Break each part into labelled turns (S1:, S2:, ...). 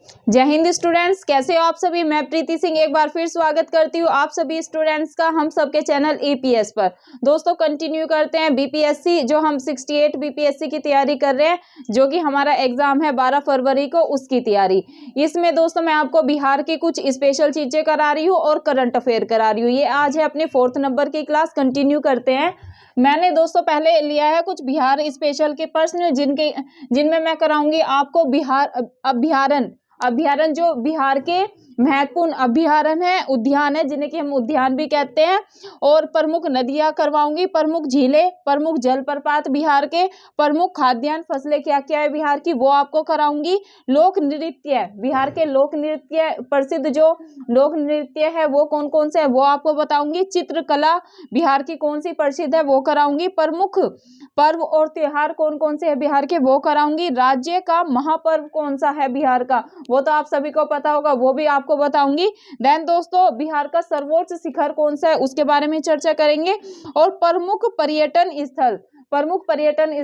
S1: जय हिंद स्टूडेंट्स, कैसे हो आप सभी। मैं प्रीति सिंह एक बार फिर स्वागत करती हूँ आप सभी स्टूडेंट्स का हम सबके चैनल ईपीएस पर। दोस्तों कंटिन्यू करते हैं बीपीएससी, जो हम 68 बीपीएससी की तैयारी कर रहे हैं, जो कि हमारा एग्जाम है 12 फरवरी को, उसकी तैयारी। इसमें दोस्तों मैं आपको बिहार की कुछ स्पेशल चीजें करा रही हूँ और करंट अफेयर करा रही हूँ। ये आज है अपने 4th नंबर की क्लास। कंटिन्यू करते हैं। मैंने दोस्तों पहले लिया है कुछ बिहार स्पेशल के प्रश्न, जिनमें मैं कराऊंगी आपको बिहार अभ्यारण्य, जो बिहार के महत्वपूर्ण अभ्यारण्य है, उद्यान है, जिन्हें कि हम उद्यान भी कहते हैं, और प्रमुख नदियां करवाऊंगी, प्रमुख झीलें, प्रमुख जलप्रपात बिहार के, प्रमुख खाद्यान्न फसलें क्या क्या है बिहार की, वो आपको कराऊंगी। लोक नृत्य, बिहार के लोक नृत्य, प्रसिद्ध जो लोक नृत्य है वो कौन कौन से है वो आपको बताऊंगी। चित्रकला बिहार की कौन सी प्रसिद्ध है वो कराऊंगी। प्रमुख पर्व और त्योहार कौन कौन से है बिहार के वो कराऊंगी। राज्य का महापर्व कौन सा है बिहार का, वो तो आप सभी को पता होगा, वो भी आपको बताऊंगी। देन दोस्तों बिहार का सर्वोच्च शिखर कौन सा है उसके बारे में चर्चा करेंगे। और प्रमुख पर्यटन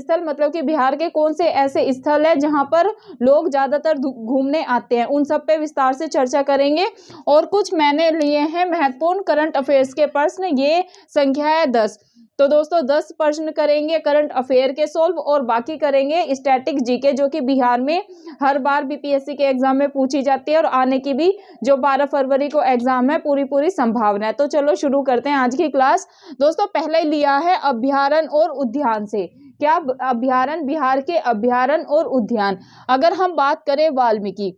S1: स्थल मतलब कि बिहार के कौन से ऐसे स्थल है जहां पर लोग ज्यादातर घूमने आते हैं, उन सब पे विस्तार से चर्चा करेंगे। और कुछ मैंने लिए हैं महत्वपूर्ण करंट अफेयर्स के प्रश्न, ये संख्या है 10। तो दोस्तों 10 प्रश्न करेंगे करंट अफेयर के सोल्व, और बाकी करेंगे स्टैटिक जीके, जो कि बिहार में हर बार बीपीएससी के एग्जाम में पूछी जाती है, और आने की भी जो 12 फरवरी को एग्जाम है पूरी संभावना है। तो चलो शुरू करते हैं आज की क्लास। दोस्तों पहले लिया है अभ्यारण्य और उद्यान से। क्या अभ्यारण्य, बिहार के अभ्यारण्य और उद्यान। अगर हम बात करें वाल्मीकि,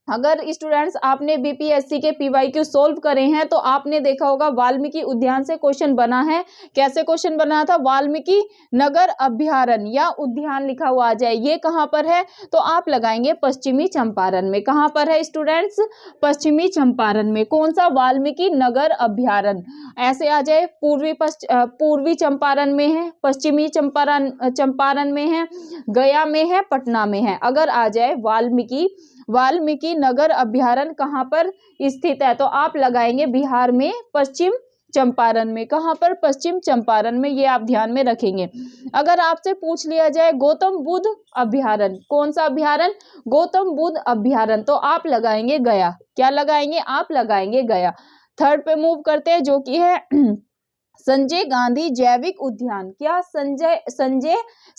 S1: अगर स्टूडेंट्स आपने बीपीएससी के पीवाईक्यू सोल्व करे हैं तो आपने देखा होगा वाल्मीकि उद्यान से क्वेश्चन बना है। कैसे क्वेश्चन बना था, वाल्मीकि नगर अभ्यारण्य या उद्यान लिखा हुआ आ जाए, ये कहां पर है, तो आप लगाएंगे पश्चिमी चंपारण में। कहां पर है स्टूडेंट्स, पश्चिमी चंपारण में। कौन सा, वाल्मीकि नगर अभ्यारण्य। ऐसे आ जाए पूर्वी चंपारण में है, पश्चिमी चंपारण में है, गया में है, पटना में है। अगर आ जाए वाल्मीकि नगर अभ्यारण्य कहां पर स्थित है, तो आप लगाएंगे बिहार में पश्चिम चंपारण में। कहां पर, पश्चिम चंपारण में, ये आप ध्यान में रखेंगे। अगर आपसे पूछ लिया जाए गौतम बुद्ध अभ्यारण्य, कौन सा अभ्यारण्य, गौतम बुद्ध अभ्यारण्य, तो आप लगाएंगे गया। क्या लगाएंगे, आप लगाएंगे गया। थर्ड पे मूव करते हैं, जो कि है संजय गांधी जैविक उद्यान। क्या,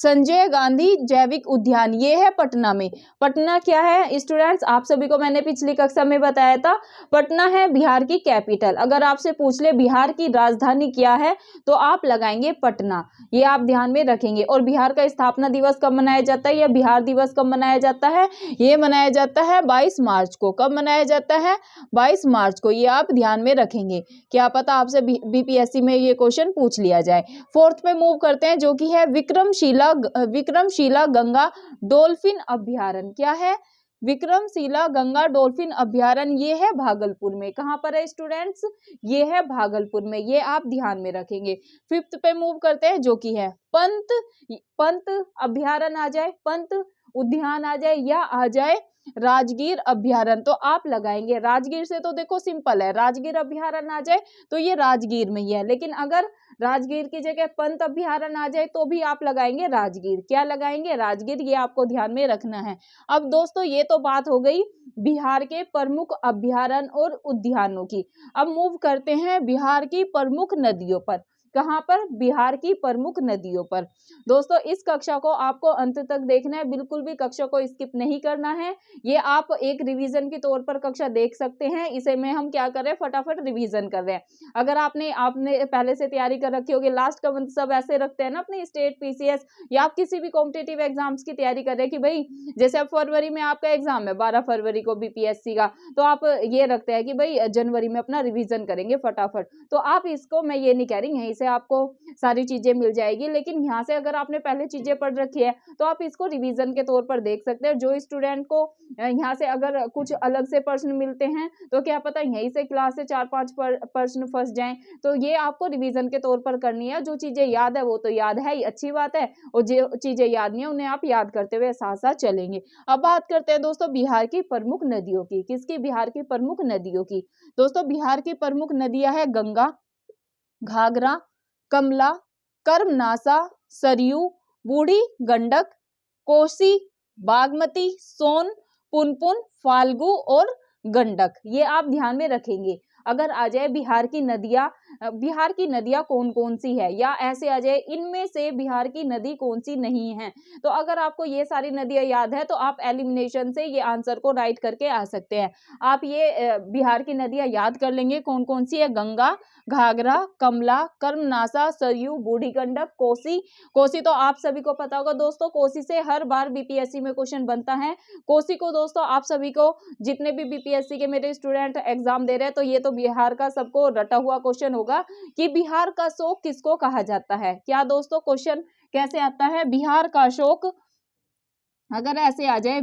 S1: संजय गांधी जैविक उद्यान, ये है पटना में। पटना क्या है स्टूडेंट्स, आप सभी को मैंने पिछली कक्षा में बताया था, पटना है बिहार की कैपिटल। अगर आपसे पूछ ले बिहार की राजधानी क्या है, तो आप लगाएंगे पटना। ये आप ध्यान में रखेंगे। और बिहार का स्थापना दिवस कब मनाया जाता है, या बिहार दिवस कब मनाया जाता है, ये मनाया जाता है 22 मार्च को। कब मनाया जाता है, 22 मार्च को। ये आप ध्यान में रखेंगे, क्या पता आपसे बीपीएससी में ये क्वेश्चन पूछ लिया जाए। फोर्थ पे मूव करते हैं, जो कि है विक्रमशिला गंगा डॉल्फिन अभ्यारण्य। क्या है, विक्रमशिला गंगा डॉल्फिन अभ्यारण्य, ये है भागलपुर में। कहां पर है स्टूडेंट्स, ये है भागलपुर में। ये आप ध्यान में रखेंगे। फिफ्थ पे मूव करते हैं, जो कि है पंत अभ्यारण्य आ जाए, पंत उद्यान आ जाए, या आ जाए राजगीर अभ्यारण्य, तो आप लगाएंगे राजगीर से। तो देखो सिंपल है, राजगीर अभ्यारण्य आ जाए तो ये राजगीर में ही है, लेकिन अगर राजगीर की जगह पंत अभ्यारण्य आ जाए तो भी आप लगाएंगे राजगीर। क्या लगाएंगे, राजगीर। ये आपको ध्यान में रखना है। अब दोस्तों ये तो बात हो गई बिहार के प्रमुख अभ्यारण्य और उद्यानों की। अब मूव करते हैं बिहार की प्रमुख नदियों पर। कहां पर, बिहार की प्रमुख नदियों पर। दोस्तों इस कक्षा को आपको अंत तक देखना है, बिल्कुल भी कक्षा को स्किप नहीं करना है। ये आप एक रिवीजन के तौर पर कक्षा देख सकते हैं। इसे में हम क्या कर रहे हैं, फटाफट रिवीजन कर रहे हैं। अगर आपने पहले से तैयारी कर रखी होगी, लास्ट का मंथ सब ऐसे रखते हैं ना अपने स्टेट पीसीएस या आप किसी भी कॉम्पिटेटिव एग्जाम्स की तैयारी कर रहे हैं कि भाई जैसे अब फरवरी में आपका एग्जाम है 12 फरवरी को बीपीएससी का, तो आप ये रखते हैं कि भाई जनवरी में अपना रिवीजन करेंगे फटाफट। तो आप इसको, मैं ये नहीं कह रही यहीं से आपको सारी चीजें मिल जाएगी, लेकिन यहाँ से अगर आपने पहले चीजें पढ़ रखी है तो आप इसको रिवीजन के तौर पर देख सकते हैं। जो स्टूडेंट को यहाँ से अगर कुछ अलग से प्रश्न मिलते हैं तो क्या पता यहीं से क्लास से 4-5 प्रश्न फंस जाएं, तो ये आपको रिवीजन के तौर पर करनी है। जो चीजें याद है वो तो याद है ही, अच्छी बात है, और जो चीजें याद नहीं है उन्हें आप याद करते हुए साथ साथ चलेंगे। अब बात करते हैं दोस्तों बिहार की प्रमुख नदियों की। किसकी, बिहार की प्रमुख नदियों की। दोस्तों बिहार की प्रमुख नदियां है गंगा, घाघरा, कमला, कर्मनासा, सरयू, बूढ़ी गंडक, कोसी, बागमती, सोन, पुनपुन, फाल्गु और गंडक। ये आप ध्यान में रखेंगे। अगर आ जाए बिहार की नदियां कौन कौन सी है, या ऐसे आ जाए इनमें से बिहार की नदी कौन सी नहीं है, तो अगर आपको ये सारी नदियां याद है तो आप एलिमिनेशन से ये आंसर को राइट करके आ सकते हैं। आप ये बिहार की नदियां याद कर लेंगे कौन कौन सी है। गंगा, घाघरा, कमला, कर्मनासा, सरयू, बूढ़ी गंडक, कोसी। कोसी तो आप सभी को पता होगा दोस्तों, कोसी से हर बार बीपीएससी में क्वेश्चन बनता है। कोसी को दोस्तों आप सभी को, जितने भी बीपीएससी के मेरे स्टूडेंट एग्जाम दे रहे हैं, तो ये तो बिहार का सबको रटा हुआ क्वेश्चन होगा कि बिहार का शोक किसको कहा जाता है। क्या दोस्तों क्वेश्चन कैसे आता है, बिहार का शोक, अगर ऐसे आ जाए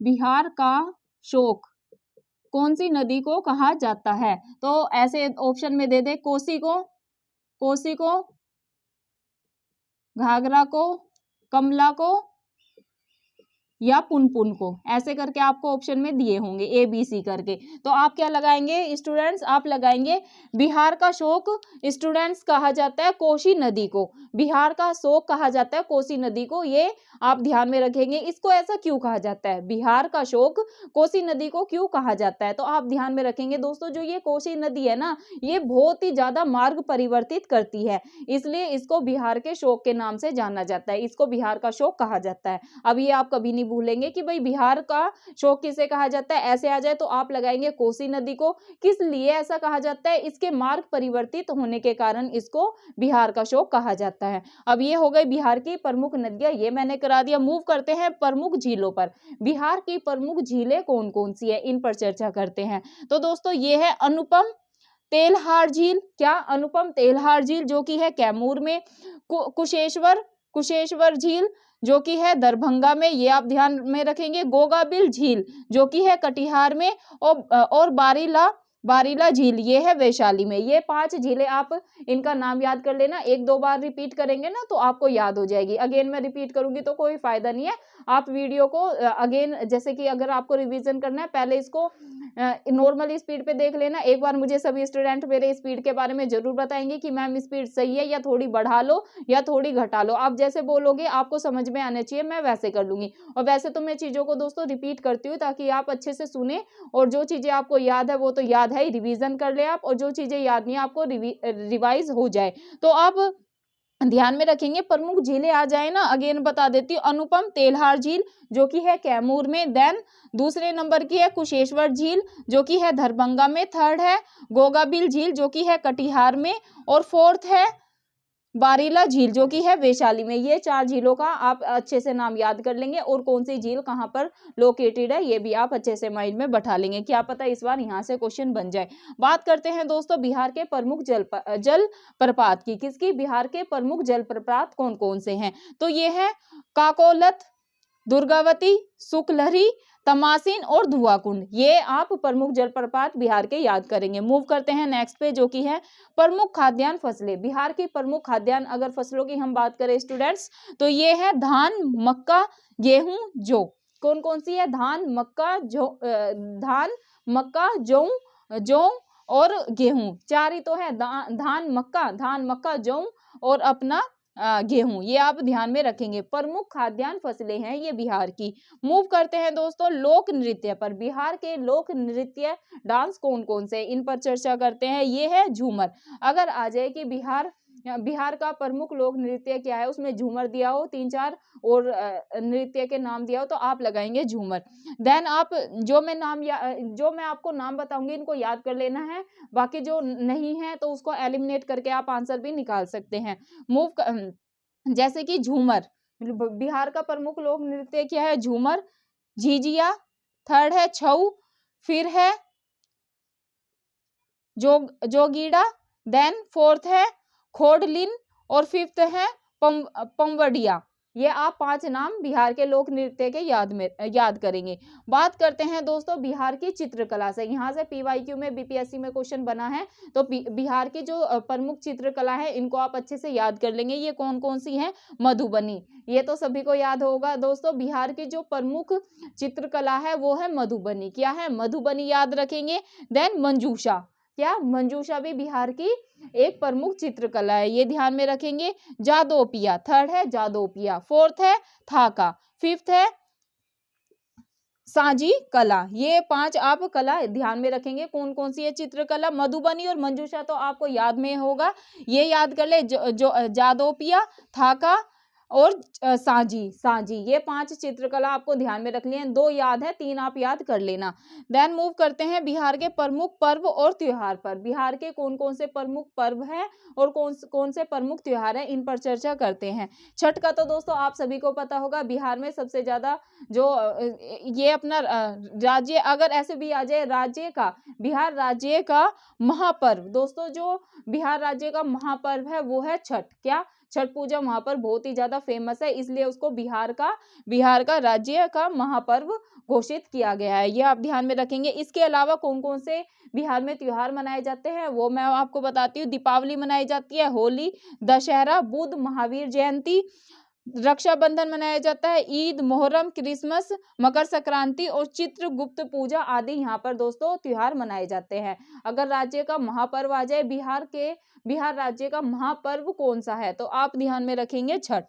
S1: बिहार का शोक कौन सी नदी को कहा जाता है, तो ऐसे ऑप्शन में दे दे कोसी को, घाघरा को, कमला को या पुनपुन को, ऐसे करके आपको ऑप्शन में दिए होंगे ए बी सी करके। तो आप क्या लगाएंगे स्टूडेंट्स, आप लगाएंगे बिहार का शोक स्टूडेंट्स कहा जाता है कोसी नदी को, बिहार का शोक कहा जाता है कोसी नदी को। ये आप ध्यान में रखेंगे। इसको ऐसा क्यों कहा जाता है, बिहार का शोक कोसी नदी को क्यों कहा जाता है, तो आप ध्यान में रखेंगे दोस्तों, जो ये कोसी नदी है ना, ये बहुत ही ज्यादा मार्ग परिवर्तित करती है, इसलिए इसको बिहार के शोक के नाम से जाना जाता है, इसको बिहार का शोक कहा जाता है। अब ये आप कभी नहीं भूलेंगे कि भाई बिहार का शोक किसे कहा जाता है। ऐसे आ जाए तो आप लगाएंगे कोसी नदी को। किस लिए ऐसा कहा जाता है, इसके मार्ग परिवर्तित होने के कारण इसको बिहार का शोक कहा जाता है। अब ये हो गई बिहार की प्रमुख नदियां, ये मैंने करा दिया। मूव करते हैं प्रमुख झीलों पर। बिहार की प्रमुख झीलें कौन कौन सी है, इन पर चर्चा करते हैं। तो दोस्तों ये है अनुपम तेलहार झील, क्या अनुपम तेलहार झील जो कि है कैमूर में, कुशेश्वर झील जो कि है दरभंगा में, ये आप ध्यान में रखेंगे। गोगाबिल झील जो कि है कटिहार में, और बारीला झील ये है वैशाली में। ये 5 झीलें आप इनका नाम याद कर लेना, 1-2 बार रिपीट करेंगे ना तो आपको याद हो जाएगी। अगेन मैं रिपीट करूंगी तो कोई फायदा नहीं है। आप वीडियो को अगेन, जैसे कि अगर आपको रिवीजन करना है, पहले इसको नॉर्मल स्पीड पे देख लेना। एक बार मुझे सभी स्टूडेंट मेरे स्पीड के बारे में जरूर बताएंगे कि मैम स्पीड सही है या थोड़ी बढ़ा लो या थोड़ी घटा लो। आप जैसे बोलोगे आपको समझ में आना चाहिए, मैं वैसे कर लूंगी। और वैसे तो मैं चीजों को दोस्तों रिपीट करती हूँ ताकि आप अच्छे से सुने, और जो चीजें आपको याद है वो तो याद है, रिवीजन कर ले आप, और जो चीजें याद नहीं है आपको रिवाइज हो जाए। तो आप ध्यान में रखेंगे प्रमुख झीलें आ जाए ना, अगेन बता देती हूँ। अनुपम तेलहार झील जो कि है कैमूर में, देन दूसरे नंबर की है कुशेश्वर झील जो कि है दरभंगा में, थर्ड है गोगाबिल झील जो कि है कटिहार में, और फोर्थ है बारीला झील जो कि है वैशाली में। ये 4 झीलों का आप अच्छे से नाम याद कर लेंगे, और कौन सी झील कहाँ पर लोकेटेड है ये भी आप अच्छे से माइंड में बैठा लेंगे। क्या पता इस बार यहाँ से क्वेश्चन बन जाए। बात करते हैं दोस्तों बिहार के प्रमुख जल प्रपात की। किसकी, बिहार के प्रमुख जल प्रपात कौन कौन से हैं, तो ये है काकोलत, दुर्गावती, सुकलहरी, तमासिन और धुआकुंड। ये आप प्रमुख जलप्रपात बिहार के याद करेंगे। मूव करते हैं नेक्स्ट पे जो कि है प्रमुख खाद्यान्न फसलें। बिहार की प्रमुख खाद्यान्न अगर फसलों की हम बात करें स्टूडेंट्स, तो ये है धान, मक्का, गेहूं, जौ। कौन कौन सी है, धान, मक्का, जौ और गेहूं। 4 ही तो है, धान, मक्का, जौ और अपना गेहूं। ये आप ध्यान में रखेंगे, प्रमुख खाद्यान्न फसलें हैं ये बिहार की। मूव करते हैं दोस्तों लोक नृत्य पर। बिहार के लोक नृत्य डांस कौन कौन से, इन पर चर्चा करते हैं। ये है झूमर। अगर आ जाए कि बिहार का प्रमुख लोक नृत्य क्या है, उसमें झूमर दिया हो 3-4 और नृत्य के नाम दिया हो, तो आप लगाएंगे झूमर। देन आप जो मैं आपको नाम बताऊंगी इनको याद कर लेना है, बाकी जो नहीं है तो उसको एलिमिनेट करके आप आंसर भी निकाल सकते हैं। जैसे कि झूमर, बिहार का प्रमुख लोक नृत्य क्या है, झूमर, झिझिया, थर्ड है छऊ, फिर है जोगीड़ा, देन फोर्थ है खोडलिन और फिफ्थ है पंवडिया। ये आप 5 नाम बिहार के लोक नृत्य के याद करेंगे। बात करते हैं दोस्तों बिहार की चित्रकला से। यहाँ से पीवाईक्यू में बीपीएससी में क्वेश्चन बना है, तो बिहार की जो प्रमुख चित्रकला है इनको आप अच्छे से याद कर लेंगे। ये कौन कौन सी है, मधुबनी, ये तो सभी को याद होगा दोस्तों। बिहार की जो प्रमुख चित्रकला है वो है मधुबनी। क्या है, मधुबनी याद रखेंगे। देन मंजूषा, क्या, मंजूषा भी बिहार की एक प्रमुख चित्रकला है, ये ध्यान में रखेंगे। जादोपिया, थर्ड है जादोपिया, फोर्थ है थाका, फिफ्थ है साझी कला, ये 5 आप कला ध्यान में रखेंगे। कौन कौन सी है? चित्रकला, मधुबनी और मंजूषा तो आपको याद में होगा, ये याद कर ले। जो जादोपिया, थाका और साझी, ये 5 चित्रकला आपको ध्यान में रखनी है। 2 याद है, 3 आप याद कर लेना। देन मूव करते हैं बिहार के प्रमुख पर्व और त्योहार पर। बिहार के कौन कौन से प्रमुख पर्व हैं और कौन से प्रमुख त्योहार हैं, इन पर चर्चा करते हैं। छठ का तो दोस्तों आप सभी को पता होगा, बिहार में सबसे ज्यादा जो ये अपना राज्य, अगर ऐसे भी आ जाए राज्य का, बिहार राज्य का महापर्व दोस्तों, जो बिहार राज्य का महापर्व है वो है छठ। क्या? छठ पूजा वहां पर बहुत ही ज्यादा फेमस है, इसलिए उसको बिहार का राज्य का महापर्व घोषित किया गया है। ये आप ध्यान में रखेंगे। इसके अलावा कौन कौन से बिहार में त्योहार मनाए जाते हैं वो मैं आपको बताती हूँ। दीपावली मनाई जाती है, होली, दशहरा, बुद्ध महावीर जयंती, रक्षाबंधन मनाया जाता है, ईद, मोहर्रम, क्रिसमस, मकर संक्रांति और चित्रगुप्त पूजा आदि यहाँ पर दोस्तों त्योहार मनाए जाते हैं। अगर राज्य का महापर्व आ जाए, बिहार राज्य का महापर्व कौन सा है, तो आप ध्यान में रखेंगे छठ।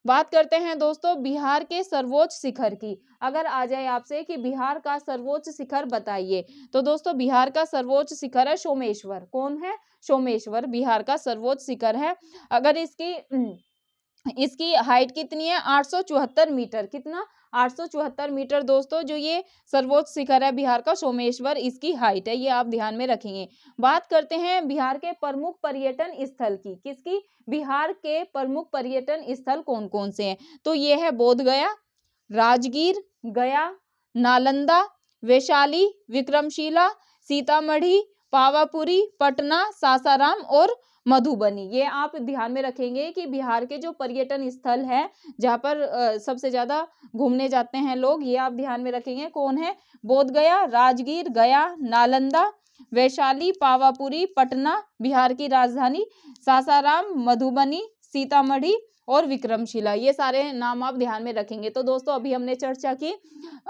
S1: बात करते हैं दोस्तों बिहार के सर्वोच्च शिखर की। अगर आ जाए आपसे कि बिहार का सर्वोच्च शिखर बताइए, तो दोस्तों बिहार का सर्वोच्च शिखर है सोमेश्वर। कौन है? सोमेश्वर बिहार का सर्वोच्च शिखर है। अगर इसकी हाइट कितनी है? 874 मीटर। कितना? 874 मीटर दोस्तों, जो ये सर्वोच्च शिखर है बिहार का सोमेश्वर, इसकी हाइट है। ये आप ध्यान में रखेंगे। बात करते हैं बिहार के प्रमुख पर्यटन स्थल की। किसकी? बिहार के प्रमुख पर्यटन स्थल कौन कौन से हैं? तो ये है बोध गया, राजगीर, गया, नालंदा, वैशाली, विक्रमशिला, सीतामढ़ी, पावापुरी, पटना, सासाराम और मधुबनी। ये आप ध्यान में रखेंगे कि बिहार के जो पर्यटन स्थल है जहाँ पर सबसे ज्यादा घूमने जाते हैं लोग, ये आप ध्यान में रखेंगे। कौन है? बोध गया, राजगीर, गया, नालंदा, वैशाली, पावापुरी, पटना बिहार की राजधानी, सासाराम, मधुबनी, सीतामढ़ी और विक्रमशिला। ये सारे नाम आप ध्यान में रखेंगे। तो दोस्तों अभी हमने चर्चा की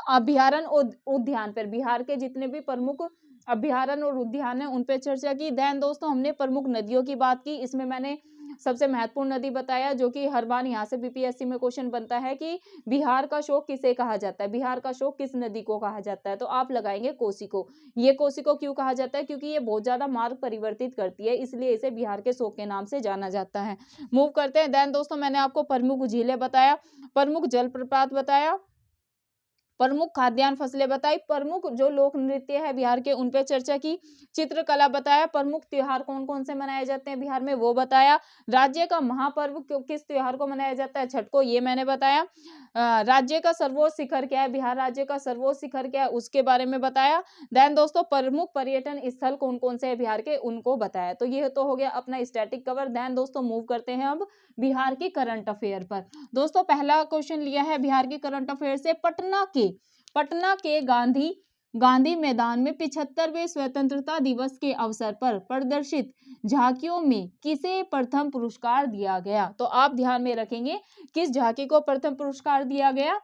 S1: अभ्यारण्य उद्यान पर, बिहार के जितने भी प्रमुख अभ्यारण्य और उद्यान है उन पे चर्चा की। देन दोस्तों हमने प्रमुख नदियों की बात की। इसमें मैंने सबसे महत्वपूर्ण नदी बताया, जो कि हर बार यहाँ से बीपीएससी में क्वेश्चन बनता है कि बिहार का शोक किसे कहा जाता है, बिहार का शोक किस नदी को कहा जाता है, तो आप लगाएंगे कोसी को। ये कोसी को क्यों कहा जाता है? क्योंकि ये बहुत ज्यादा मार्ग परिवर्तित करती है, इसलिए इसे बिहार के शोक के नाम से जाना जाता है। मूव करते हैं। देन दोस्तों मैंने आपको प्रमुख झीलें बताया, प्रमुख जलप्रपात बताया, प्रमुख खाद्यान्न फसलें बताई, प्रमुख जो लोक नृत्य है बिहार के उन पे चर्चा की, चित्रकला बताया, प्रमुख त्योहार कौन कौन से मनाए जाते हैं बिहार में वो बताया, राज्य का महापर्व किस त्योहार को मनाया जाता है, छठ को, ये मैंने बताया। राज्य का सर्वोच्च शिखर क्या है, बिहार राज्य का सर्वोच्च शिखर क्या है उसके बारे में बताया। देन दोस्तों प्रमुख पर्यटन स्थल कौन कौन से है बिहार के उनको बताया। तो ये तो हो गया अपना स्टैटिक कवर। देन दोस्तों मूव करते हैं अब बिहार के करंट अफेयर पर। दोस्तों पहला क्वेश्चन लिया है बिहार के करंट अफेयर से, पटना के गांधी मैदान में 75वें स्वतंत्रता दिवस के अवसर पर प्रदर्शित झांकियों में किसे प्रथम पुरस्कार दिया गया। तो आप ध्यान में रखेंगे किस झांकी को प्रथम पुरस्कार दिया गया,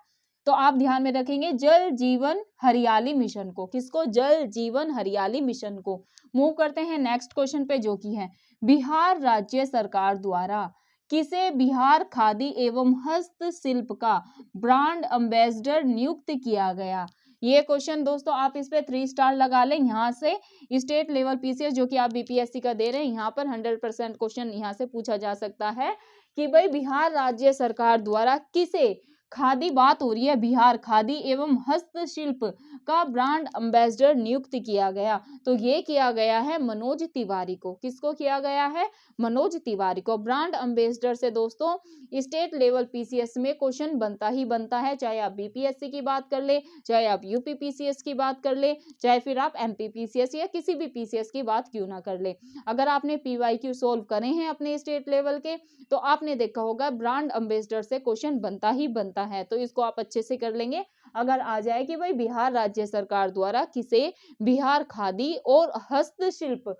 S1: तो आप ध्यान में रखेंगे जल जीवन हरियाली मिशन को। किसको? जल जीवन हरियाली मिशन को। मूव करते हैं नेक्स्ट क्वेश्चन पे, जो कि है बिहार राज्य सरकार द्वारा किसे बिहार खादी एवं हस्तशिल्प का ब्रांड एम्बेसडर नियुक्त किया गया। ये क्वेश्चन दोस्तों आप इस पे 3 स्टार लगा लें। यहाँ से स्टेट लेवल पीसीएस जो कि आप बीपीएससी का दे रहे हैं, यहाँ पर 100% क्वेश्चन यहाँ से पूछा जा सकता है कि भाई बिहार राज्य सरकार द्वारा किसे, खादी बात हो रही है, बिहार खादी एवं हस्तशिल्प का ब्रांड एम्बेसडर नियुक्त किया गया। तो ये किया गया है मनोज तिवारी को। किसको किया गया है? मनोज तिवारी को। ब्रांड एम्बेसडर से दोस्तों स्टेट लेवल पीसीएस में क्वेश्चन बनता ही बनता है, चाहे आप बीपीएससी की बात कर ले, चाहे आप यूपी पीसीएस की बात कर ले, चाहे फिर आप एमपी पीसीएस या किसी भी पीसीएस की बात क्यों ना कर ले। अगर आपने पीवाईक्यू सोल्व करे हैं अपने स्टेट लेवल के, तो आपने देखा होगा ब्रांड एम्बेसडर से क्वेश्चन बनता ही बनता है। तो इसको आप अच्छे से कर लेंगे। अगर आ जाए कि भाई बिहार राज्य सरकार द्वारा किसे बिहार खादी और हस्तशिल्प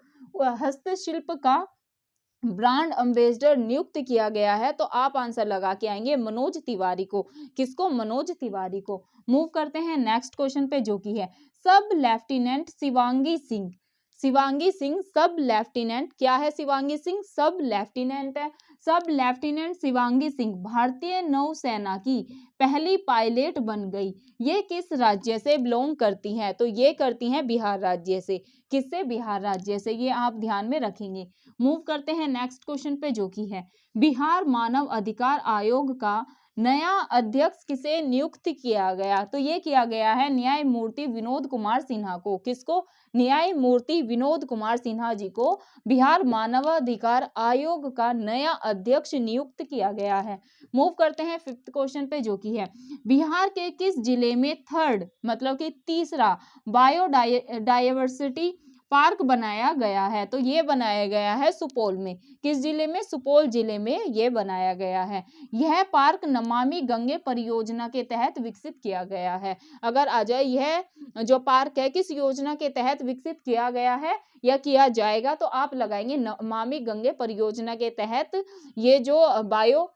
S1: का ब्रांड एम्बेसडर नियुक्त किया गया है, तो आप आंसर लगा के आएंगे मनोज तिवारी को। किसको? मनोज तिवारी को। मूव करते हैं नेक्स्ट क्वेश्चन पे, जो कि है सब लेफ्टिनेंट शिवांगी सिंह सब लेफ्टिनेंट क्या है? शिवांगी सिंह सब लेफ्टिनेंट है। सब लेफ्टिनेंट शिवांगी सिंह भारतीय नौसेना की पहली पायलट बन गई। ये किस राज्य से बिलोंग करती हैं? तो ये करती हैं बिहार राज्य से। किससे? बिहार राज्य से। ये आप ध्यान में रखेंगे। मूव करते हैं नेक्स्ट क्वेश्चन पे, जो कि है बिहार मानव अधिकार आयोग का नया अध्यक्ष किसे नियुक्त किया गया? तो ये किया गया है न्यायमूर्ति विनोद कुमार सिन्हा को। किसको? न्यायमूर्ति विनोद कुमार सिन्हा जी को बिहार मानवाधिकार आयोग का नया अध्यक्ष नियुक्त किया गया है। मूव करते हैं फिफ्थ क्वेश्चन पे, जो कि है बिहार के किस जिले में थर्ड मतलब कि तीसरा बायोडायवर्सिटी पार्क बनाया गया है? तो ये बनाया गया है सुपौल में। किस जिले में? सुपौल जिले में ये बनाया गया है। यह पार्क नमामि गंगे परियोजना के तहत विकसित किया गया है। अगर आ जाए यह जो पार्क है किस योजना के तहत विकसित किया गया है या किया जाएगा, तो आप लगाएंगे नमामि गंगे परियोजना के तहत। ये जो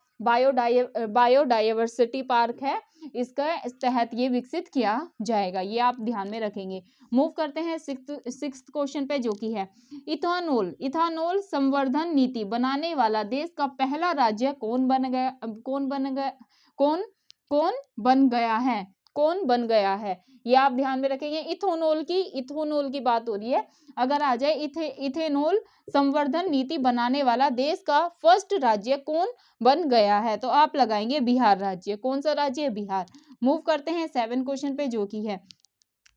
S1: बायोडायवर्सिटी पार्क है इसका इस तहत ये विकसित किया जाएगा। ये आप ध्यान में रखेंगे। मूव करते हैं सिक्स्थ क्वेश्चन पे, जो कि है इथानॉल संवर्धन नीति बनाने वाला देश का पहला राज्य कौन बन गया है? ये आप ध्यान में रखेंगे। इथेनॉल की बात हो रही है। अगर आ जाए इथेनॉल संवर्धन नीति बनाने वाला देश का फर्स्ट राज्य कौन बन गया है? तो आप लगाएंगे बिहार राज्य। कौन सा राज्य है? बिहार। मूव करते हैं 7 क्वेश्चन पे, जो कि है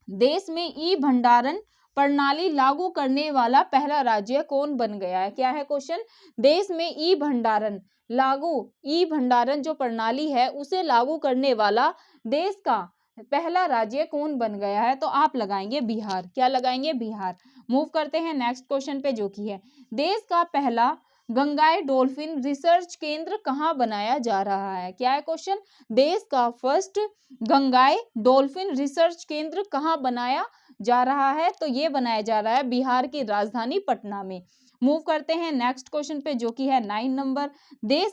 S1: देश में ई भंडारण प्रणाली लागू करने वाला पहला राज्य कौन बन गया है? क्या है क्वेश्चन? देश में ई भंडारण जो प्रणाली है उसे लागू करने वाला देश का पहला राज्य कौन बन गया है? तो आप लगाएंगे बिहार। क्या लगाएंगे? बिहार। मूव करते हैं नेक्स्ट क्वेश्चन पे, जो कि है देश का पहला गंगाई डॉल्फिन रिसर्च केंद्र कहाँ बनाया जा रहा है? क्या है क्वेश्चन? देश का फर्स्ट गंगाई डॉल्फिन रिसर्च केंद्र कहाँ बनाया जा रहा है? तो ये बनाया जा रहा है बिहार की राजधानी पटना में। मूव करते हैं नेक्स्ट क्वेश्चन पे, जो कि है 9 नंबर। देश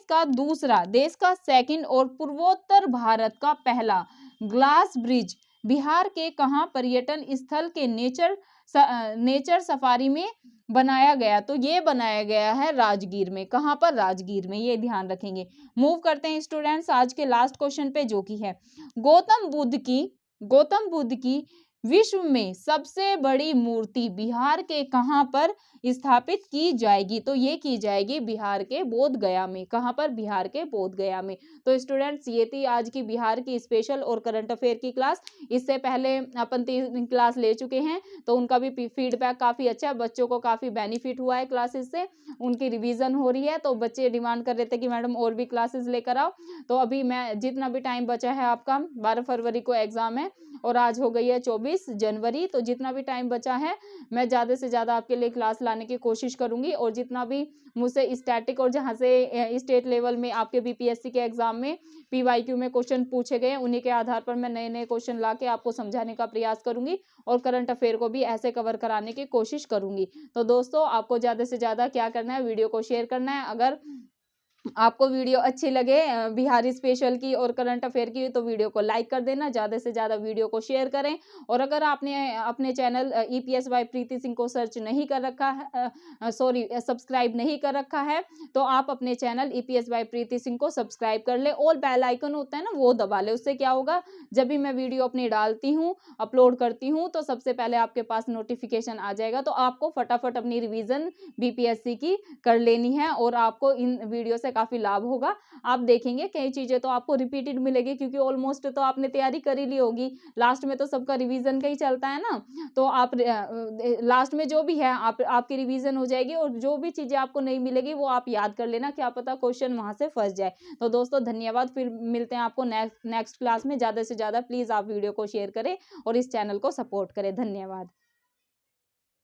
S1: का सेकंड और पूर्वोत्तर भारत का पहला ग्लास ब्रिज बिहार के कहाँ पर्यटन स्थल के नेचर सफारी में बनाया गया? तो ये बनाया गया है राजगीर में। कहाँ पर? राजगीर में। ये ध्यान रखेंगे। मूव करते हैं स्टूडेंट्स आज के लास्ट क्वेश्चन पे, जो कि है गौतम बुद्ध की विश्व में सबसे बड़ी मूर्ति बिहार के कहाँ पर स्थापित की जाएगी? तो ये की जाएगी बिहार के बोध गया में। कहाँ पर? बिहार के बोध गया में। तो स्टूडेंट्स ये थी आज की बिहार की स्पेशल और करंट अफेयर की क्लास। इससे पहले अपन 3 क्लास ले चुके हैं, तो उनका भी फीडबैक काफ़ी अच्छा है। बच्चों को काफ़ी बेनिफिट हुआ है क्लासेस से। उनकी रिवीजन हो रही है, तो बच्चे डिमांड कर रहे थे कि मैडम और भी क्लासेस लेकर आओ। तो अभी मैं जितना भी टाइम बचा है आपका, 12 फरवरी को एग्जाम है और आज हो गई है 24 जनवरी, तो जितना भी टाइम बचा है मैं ज़्यादा से ज़्यादा आपके लिए क्लास लाने की कोशिश करूंगी। और जितना भी मुझसे स्टैटिक और जहाँ से स्टेट लेवल में आपके बीपीएससी के एग्जाम में पीवाईक्यू में क्वेश्चन पूछे गए, उन्हीं के आधार पर मैं नए नए क्वेश्चन ला के आपको समझाने का प्रयास करूंगी और करंट अफेयर को भी ऐसे कवर कराने की कोशिश करूंगी। तो दोस्तों आपको ज़्यादा से ज़्यादा क्या करना है, वीडियो को शेयर करना है। अगर आपको वीडियो अच्छी लगे बिहारी स्पेशल की और करंट अफेयर की, तो वीडियो को लाइक कर देना, ज़्यादा से ज़्यादा वीडियो को शेयर करें। और अगर आपने अपने चैनल ईपीएस बाय प्रीति सिंह को सर्च नहीं कर रखा है, सब्सक्राइब नहीं कर रखा है, तो आप अपने चैनल ईपीएस बाय प्रीति सिंह को सब्सक्राइब कर ले। और बेल आइकन होता है ना, वो दबा ले। उससे क्या होगा, जब भी मैं वीडियो अपनी डालती हूँ, अपलोड करती हूँ, तो सबसे पहले आपके पास नोटिफिकेशन आ जाएगा। तो आपको फटाफट अपनी रिविजन बीपीएससी की कर लेनी है और आपको इन वीडियो से काफी लाभ होगा। आप देखेंगे कई चीजें तो आपको रिपीटेड मिलेगी, क्योंकि ऑलमोस्ट तो आपने तैयारी कर ही ली होगी। लास्ट में तो सबका रिवीजन का ही चलता है ना, तो आप लास्ट में जो भी है आपकी रिवीजन हो जाएगी और जो भी चीजें आपको नहीं मिलेगी वो आप याद कर लेना, क्या पता क्वेश्चन वहां से फंस जाए। तो दोस्तों धन्यवाद, फिर मिलते हैं आपको नेक्स्ट क्लास में। ज्यादा से ज्यादा प्लीज आप वीडियो को शेयर करें और इस चैनल को सपोर्ट करें। धन्यवाद।